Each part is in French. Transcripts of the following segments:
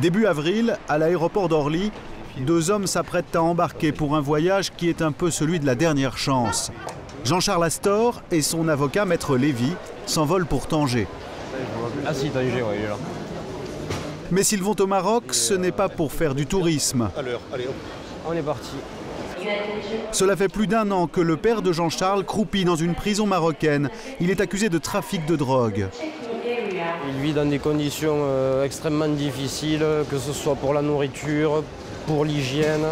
Début avril, à l'aéroport d'Orly, deux hommes s'apprêtent à embarquer pour un voyage qui est un peu celui de la dernière chance. Jean-Charles Astor et son avocat, Maître Lévy, s'envolent pour Tanger. Ah si, Tanger, oui, il est là. Mais s'ils vont au Maroc, ce n'est pas pour faire du tourisme. Allez, hop. On est parti. Cela fait plus d'un an que le père de Jean-Charles croupit dans une prison marocaine. Il est accusé de trafic de drogue. Il vit dans des conditions extrêmement difficiles, que ce soit pour la nourriture, pour l'hygiène,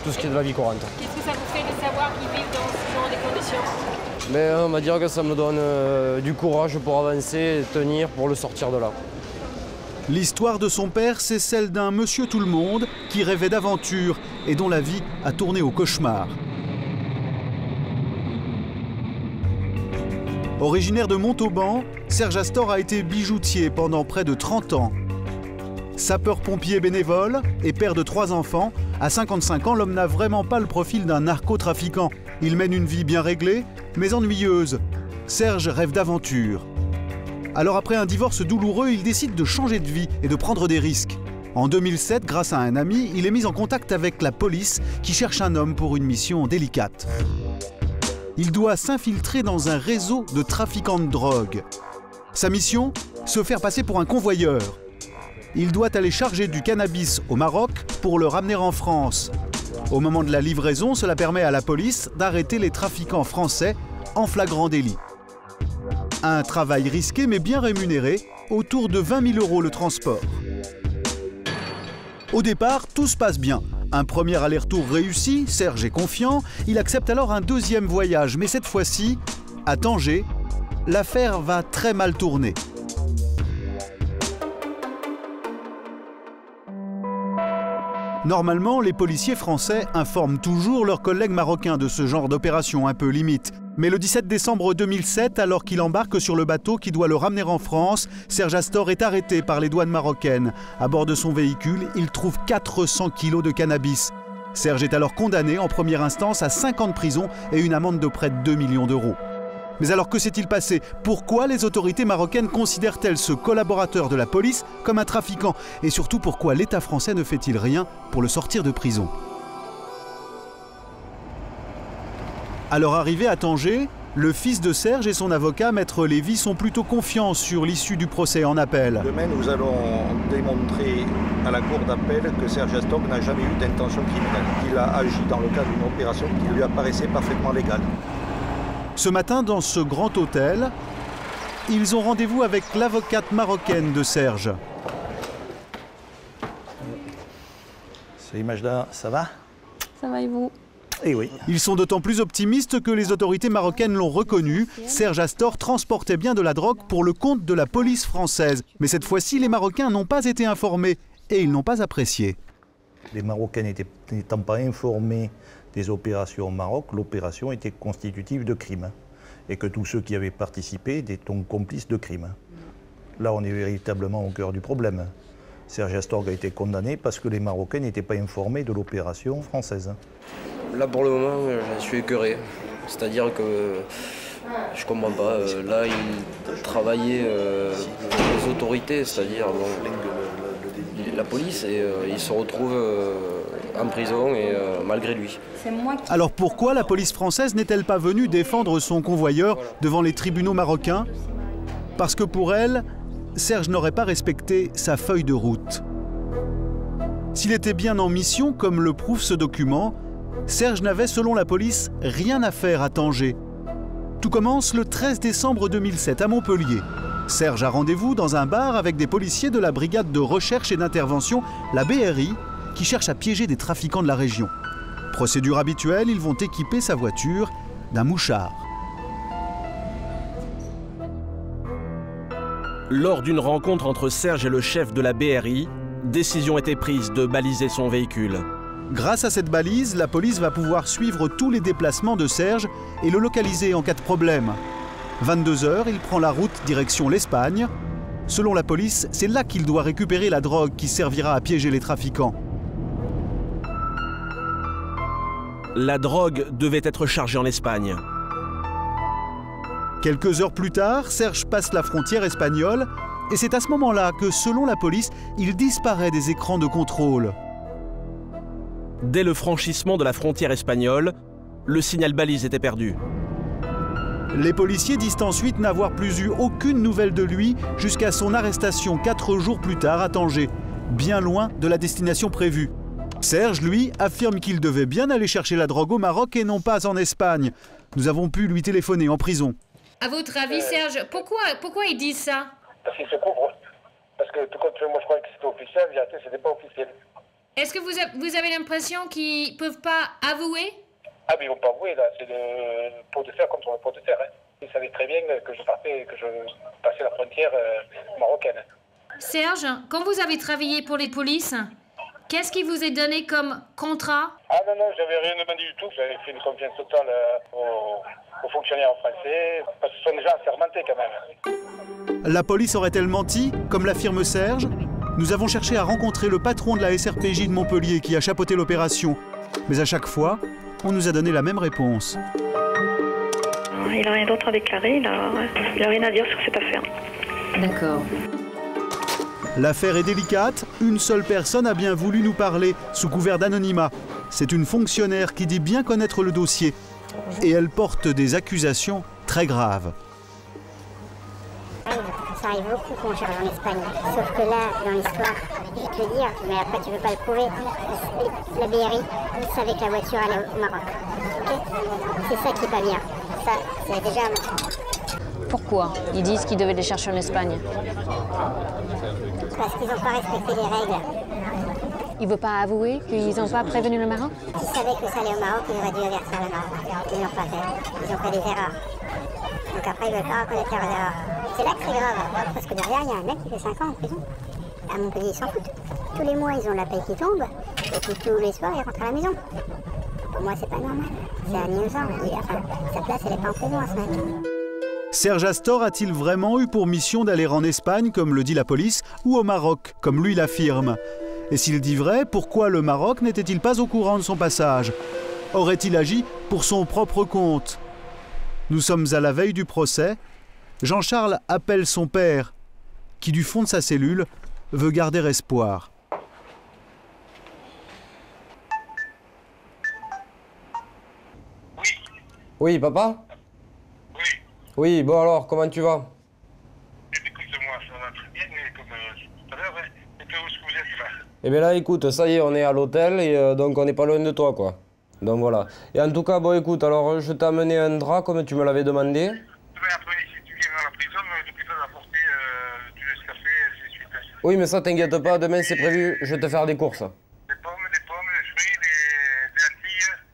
tout ce qui est de la vie courante. Qu'est-ce que ça vous fait de savoir qu'ils vivent dans ce genre de conditions? Mais on va dire que ça me donne du courage pour avancer et tenir pour le sortir de là. L'histoire de son père, c'est celle d'un monsieur tout-le-monde qui rêvait d'aventure et dont la vie a tourné au cauchemar. Originaire de Montauban, Serge Astor a été bijoutier pendant près de 30 ans. Sapeur-pompier bénévole et père de 3 enfants, à 55 ans, l'homme n'a vraiment pas le profil d'un narcotrafiquant. Il mène une vie bien réglée, mais ennuyeuse. Serge rêve d'aventure. Alors après un divorce douloureux, il décide de changer de vie et de prendre des risques. En 2007, grâce à un ami, il est mis en contact avec la police qui cherche un homme pour une mission délicate. Il doit s'infiltrer dans un réseau de trafiquants de drogue. Sa mission ? Se faire passer pour un convoyeur. Il doit aller charger du cannabis au Maroc pour le ramener en France. Au moment de la livraison, cela permet à la police d'arrêter les trafiquants français en flagrant délit. Un travail risqué mais bien rémunéré, autour de 20 000 € le transport. Au départ, tout se passe bien. Un premier aller-retour réussi, Serge est confiant, il accepte alors un deuxième voyage, mais cette fois-ci, à Tanger, l'affaire va très mal tourner. Normalement, les policiers français informent toujours leurs collègues marocains de ce genre d'opération un peu limite. Mais le 17 décembre 2007, alors qu'il embarque sur le bateau qui doit le ramener en France, Serge Astor est arrêté par les douanes marocaines. À bord de son véhicule, il trouve 400 kilos de cannabis. Serge est alors condamné en première instance à 5 ans de prison et une amende de près de 2 millions d'euros. Mais alors que s'est-il passé? Pourquoi les autorités marocaines considèrent-elles ce collaborateur de la police comme un trafiquant? Et surtout, pourquoi l'État français ne fait-il rien pour le sortir de prison? Alors arrivé à Tanger, le fils de Serge et son avocat, Maître Lévy, sont plutôt confiants sur l'issue du procès en appel. Demain, nous allons démontrer à la cour d'appel que Serge Astor n'a jamais eu d'intention criminelle. Il a agi dans le cadre d'une opération qui lui apparaissait parfaitement légale. Ce matin, dans ce grand hôtel, ils ont rendez-vous avec l'avocate marocaine de Serge. Salut Majda, ça va? Ça va et vous? Eh oui. Ils sont d'autant plus optimistes que les autorités marocaines l'ont reconnu. Serge Astor transportait bien de la drogue pour le compte de la police française. Mais cette fois-ci, les Marocains n'ont pas été informés et ils n'ont pas apprécié. Les Marocains n'étant pas informés des opérations au Maroc, l'opération était constitutive de crime. Et que tous ceux qui avaient participé étaient donc complices de crime. Là, on est véritablement au cœur du problème. Serge Astor a été condamné parce que les Marocains n'étaient pas informés de l'opération française. Là, pour le moment, je suis écœuré. C'est-à-dire que je ne comprends pas. Là, il travaillait les autorités, c'est-à-dire la police, et il se retrouve en prison, et malgré lui. Alors pourquoi la police française n'est-elle pas venue défendre son convoyeur devant les tribunaux marocains? Parce que pour elle, Serge n'aurait pas respecté sa feuille de route. S'il était bien en mission, comme le prouve ce document, Serge n'avait, selon la police, rien à faire à Tanger. Tout commence le 13 décembre 2007 à Montpellier. Serge a rendez-vous dans un bar avec des policiers de la brigade de recherche et d'intervention, la BRI, qui cherche à piéger des trafiquants de la région. Procédure habituelle, ils vont équiper sa voiture d'un mouchard. Lors d'une rencontre entre Serge et le chef de la BRI, décision était prise de baliser son véhicule. Grâce à cette balise, la police va pouvoir suivre tous les déplacements de Serge et le localiser en cas de problème. 22 h, il prend la route direction l'Espagne. Selon la police, c'est là qu'il doit récupérer la drogue qui servira à piéger les trafiquants. La drogue devait être chargée en Espagne. Quelques heures plus tard, Serge passe la frontière espagnole Et c'est à ce moment-là que, selon la police, il disparaît des écrans de contrôle. Dès le franchissement de la frontière espagnole, le signal balise était perdu. Les policiers disent ensuite n'avoir plus eu aucune nouvelle de lui jusqu'à son arrestation 4 jours plus tard à Tanger, bien loin de la destination prévue. Serge, lui, affirme qu'il devait bien aller chercher la drogue au Maroc et non pas en Espagne. Nous avons pu lui téléphoner en prison. À votre avis, Serge, pourquoi ils disent ça? Parce qu'ils se couvrent. Parce que tout compte fait, moi je croyais que c'était officiel, en vérité c'était pas officiel. Est-ce que vous avez l'impression qu'ils peuvent pas avouer? Ah mais ils vont pas avouer là, c'est le pot de fer contre le pot de terre. Hein. Ils savaient très bien que je passais la frontière marocaine. Serge, quand vous avez travaillé pour les polices, qu'est-ce qui vous est donné comme contrat? Ah non, j'avais rien demandé du tout, j'avais fait une confiance totale aux fonctionnaires français, parce que ce sont des gens assermentés quand même. La police aurait-elle menti, comme l'affirme Serge? Nous avons cherché à rencontrer le patron de la SRPJ de Montpellier qui a chapeauté l'opération. Mais à chaque fois, on nous a donné la même réponse. Il n'a rien d'autre à déclarer, il n'a rien à dire sur cette affaire. D'accord. L'affaire est délicate, une seule personne a bien voulu nous parler, sous couvert d'anonymat. C'est une fonctionnaire qui dit bien connaître le dossier. Et elle porte des accusations très graves. Ça arrive beaucoup qu'on charge en Espagne. Sauf que là, dans l'histoire, je vais te le dire, mais après tu ne peux pas le prouver, la BRI savait que la voiture allait au Maroc. Okay, c'est ça qui n'est pas bien. Ça, c'est déjà... Pourquoi ils disent qu'ils devaient les chercher en Espagne? Parce qu'ils n'ont pas respecté les règles. Il ne veut pas avouer qu'ils n'ont pas prévenu le Maroc? Ils savaient que ça allait au Maroc, ils auraient dû avertir le Maroc. Ils ne l'ont pas fait. Ils ont fait des erreurs. Donc après, ils ne veulent pas reconnaître leurs erreurs. C'est là que c'est grave. Parce que derrière, il y a un mec qui fait 5 ans en prison. À Montpellier, ils s'en foutent. Tous les mois, ils ont la paye qui tombe. Et puis tous les soirs, ils rentrent à la maison. Pour moi, c'est pas normal. C'est un innocent. Enfin, sa place, elle n'est pas en prison à ce mec. Serge Astor a-t-il vraiment eu pour mission d'aller en Espagne, comme le dit la police, ou au Maroc, comme lui l'affirme? Et s'il dit vrai, pourquoi le Maroc n'était-il pas au courant de son passage? Aurait-il agi pour son propre compte? Nous sommes à la veille du procès. Jean-Charles appelle son père, qui du fond de sa cellule veut garder espoir. Oui, papa? Oui. Oui, bon alors, comment tu vas? Écoute-moi, ça va très bien, mais comme tout à l'heure, et puis où est-ce que vous êtes là? Eh bien là, écoute, ça y est, on est à l'hôtel et donc on n'est pas loin de toi, quoi. Donc voilà. Et en tout cas, bon, écoute, alors je t'ai amené un drap comme tu me l'avais demandé. Après, si tu viens à la prison, n'oublie pas d'apporter du Nescafé, et ainsi de suite. Oui, mais ça, t'inquiète pas, demain c'est prévu, je vais te faire des courses. Des pommes, des fruits,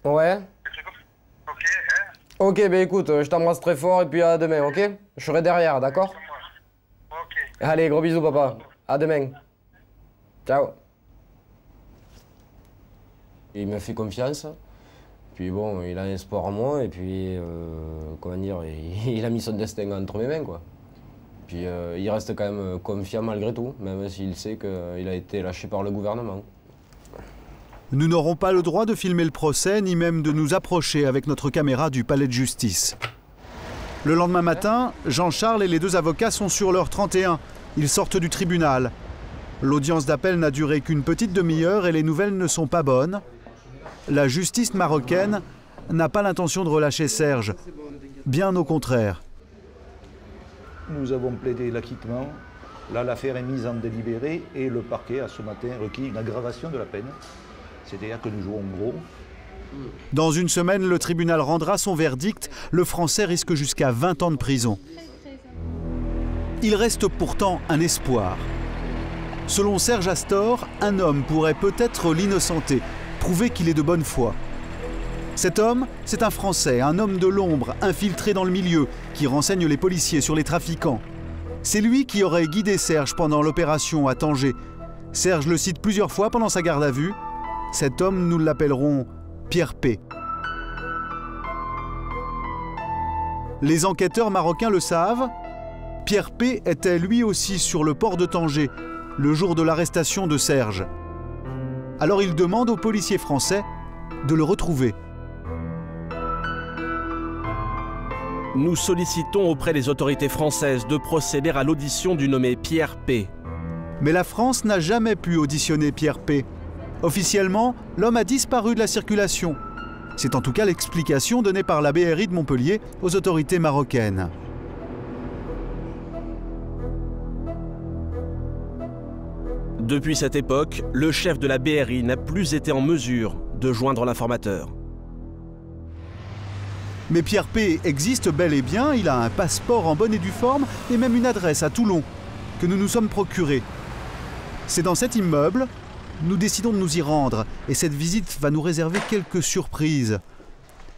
des lentilles. Ouais. Des trucs comme ça. Ok, hein? Ok, ben écoute, je t'embrasse très fort et puis à demain, ok? Je serai derrière, d'accord? Ok. Allez, gros bisous, papa. À demain. Ciao. Il m'a fait confiance. Puis bon, il a un espoir en moi et puis, comment dire, il a mis son destin entre mes mains, quoi. Puis il reste quand même confiant malgré tout, même s'il sait qu'il a été lâché par le gouvernement. Nous n'aurons pas le droit de filmer le procès, ni même de nous approcher avec notre caméra du palais de justice. Le lendemain matin, Jean-Charles et les 2 avocats sont sur l'heure 31. Ils sortent du tribunal. L'audience d'appel n'a duré qu'une petite demi-heure et les nouvelles ne sont pas bonnes. La justice marocaine n'a pas l'intention de relâcher Serge, bien au contraire. Nous avons plaidé l'acquittement. Là, l'affaire est mise en délibéré et le parquet a ce matin requis une aggravation de la peine. C'est-à-dire que nous jouons gros. Dans une semaine, le tribunal rendra son verdict. Le Français risque jusqu'à 20 ans de prison. Il reste pourtant un espoir. Selon Serge Astor, un homme pourrait peut-être l'innocenter, prouver qu'il est de bonne foi. Cet homme, c'est un Français, un homme de l'ombre, infiltré dans le milieu, qui renseigne les policiers sur les trafiquants. C'est lui qui aurait guidé Serge pendant l'opération à Tanger. Serge le cite plusieurs fois pendant sa garde à vue. Cet homme, nous l'appellerons Pierre P. Les enquêteurs marocains le savent. Pierre P était lui aussi sur le port de Tanger, le jour de l'arrestation de Serge. Alors il demande aux policiers français de le retrouver. nous sollicitons auprès des autorités françaises de procéder à l'audition du nommé Pierre P. Mais la France n'a jamais pu auditionner Pierre P. Officiellement, l'homme a disparu de la circulation. C'est en tout cas l'explication donnée par la BRI de Montpellier aux autorités marocaines. Depuis cette époque, le chef de la BRI n'a plus été en mesure de joindre l'informateur. Mais Pierre P. existe bel et bien, il a un passeport en bonne et due forme et même une adresse à Toulon, que nous nous sommes procurés. C'est dans cet immeuble, nous décidons de nous y rendre et cette visite va nous réserver quelques surprises.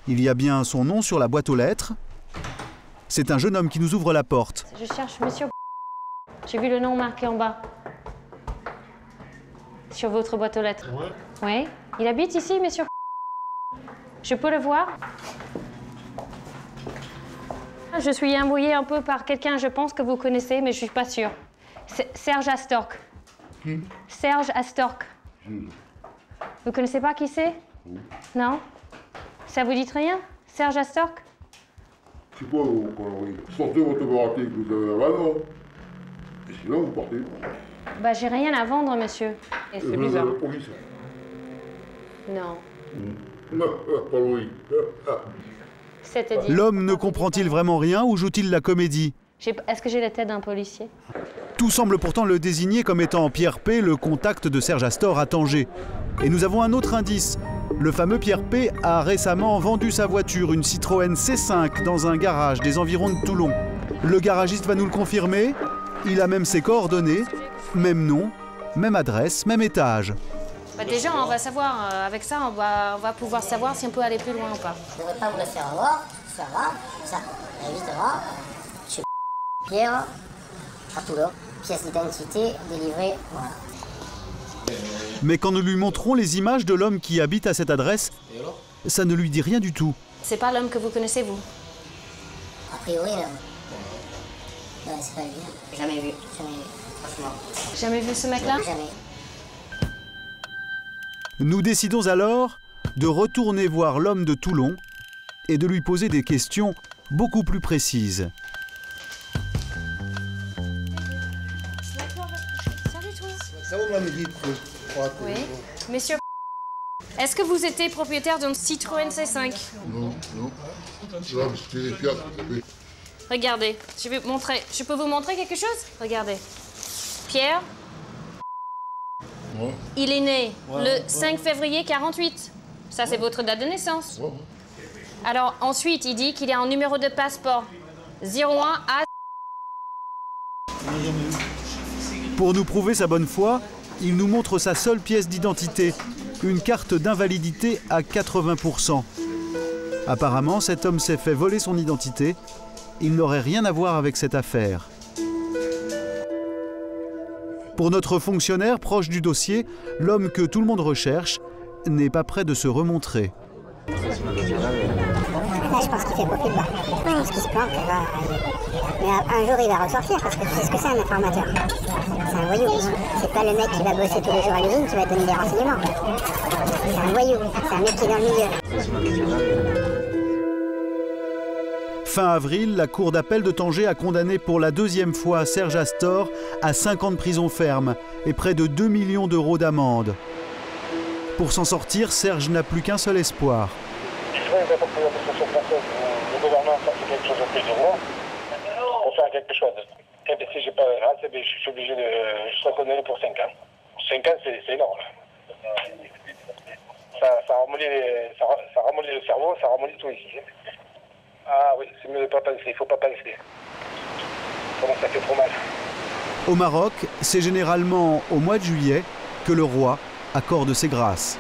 Il y a bien son nom sur la boîte aux lettres. C'est un jeune homme qui nous ouvre la porte. Je cherche monsieur. J'ai vu le nom marqué en bas. Sur votre boîte aux lettres. Oui. Il habite ici, monsieur. Je peux le voir? Je suis envoyée un peu par quelqu'un, je pense que vous connaissez, mais je suis pas sûre. Serge Astorg. Serge Astorg. Vous connaissez pas qui c'est? Non? Ça vous dit rien? Serge Astorg? Je sais pas, sortez votre baraté que vous avez là-bas, non? Et sinon, vous partez. Bah, j'ai rien à vendre, monsieur. Et c'est bizarre. La police. Non. Non, pas oui. L'homme ne comprend-il vraiment rien ou joue-t-il la comédie? Est-ce que j'ai la tête d'un policier? Tout semble pourtant le désigner comme étant Pierre P, le contact de Serge Astorg à Tanger. Et nous avons un autre indice. Le fameux Pierre P a récemment vendu sa voiture, une Citroën C5, dans un garage des environs de Toulon. Le garagiste va nous le confirmer. Il a même ses coordonnées, même nom, même adresse, même étage. Bah déjà, on va savoir, avec ça, on va pouvoir savoir si on peut aller plus loin ou pas. Je ne devrais pas vous le faire voir, ça va, ça, évidemment. Je suis Pierre, à Toulon, pièce d'identité délivrée, voilà. Mais quand nous lui montrons les images de l'homme qui habite à cette adresse, ça ne lui dit rien du tout. C'est pas l'homme que vous connaissez, vous? A priori, non. Ouais, c'est pas lui. Jamais vu, franchement. Jamais vu ce mec-là? Jamais. Nous décidons alors de retourner voir l'homme de Toulon et de lui poser des questions beaucoup plus précises. Salut toi. Ça vous m'avez dit que... Oui. Monsieur, est-ce que vous étiez propriétaire d'une Citroën C5? Non, non. Là, c'était les Fiat. Regardez, je vais montrer. Je peux vous montrer quelque chose? Regardez. Pierre, il est né le 5 février 48. Ça, c'est votre date de naissance. Alors, ensuite, il dit qu'il a un numéro de passeport. 01A. Pour nous prouver sa bonne foi, il nous montre sa seule pièce d'identité, une carte d'invalidité à 80%. Apparemment, cet homme s'est fait voler son identité. Il n'aurait rien à voir avec cette affaire. Pour notre fonctionnaire proche du dossier, l'homme que tout le monde recherche n'est pas prêt de se remontrer. Là, je pense qu'il fait profil bas. Je pense qu'il se plante. Mais un jour, il va ressortir parce que tu sais ce que c'est un informateur. C'est un voyou. C'est pas le mec qui va bosser tous les jours à l'usine qui va donner des renseignements. C'est un voyou. C'est un mec qui est dans le milieu. Fin avril, la cour d'appel de Tanger a condamné pour la deuxième fois Serge Astorg à 5 ans de prison ferme et près de 2 millions d'euros d'amende. Pour s'en sortir, Serge n'a plus qu'un seul espoir. Il serait important que le gouvernement fasse quelque chose de plus urgent pour faire quelque chose. Et bien, si j'ai pas de grâce, je suis obligé de... Je serai condamné pour 5 ans. 5 ans, c'est énorme. Ça ramollit le cerveau, ça ramollit tout ici. Ah oui, c'est mieux de ne pas penser, il ne faut pas penser. Comment ça fait trop mal. Au Maroc, c'est généralement au mois de juillet que le roi accorde ses grâces.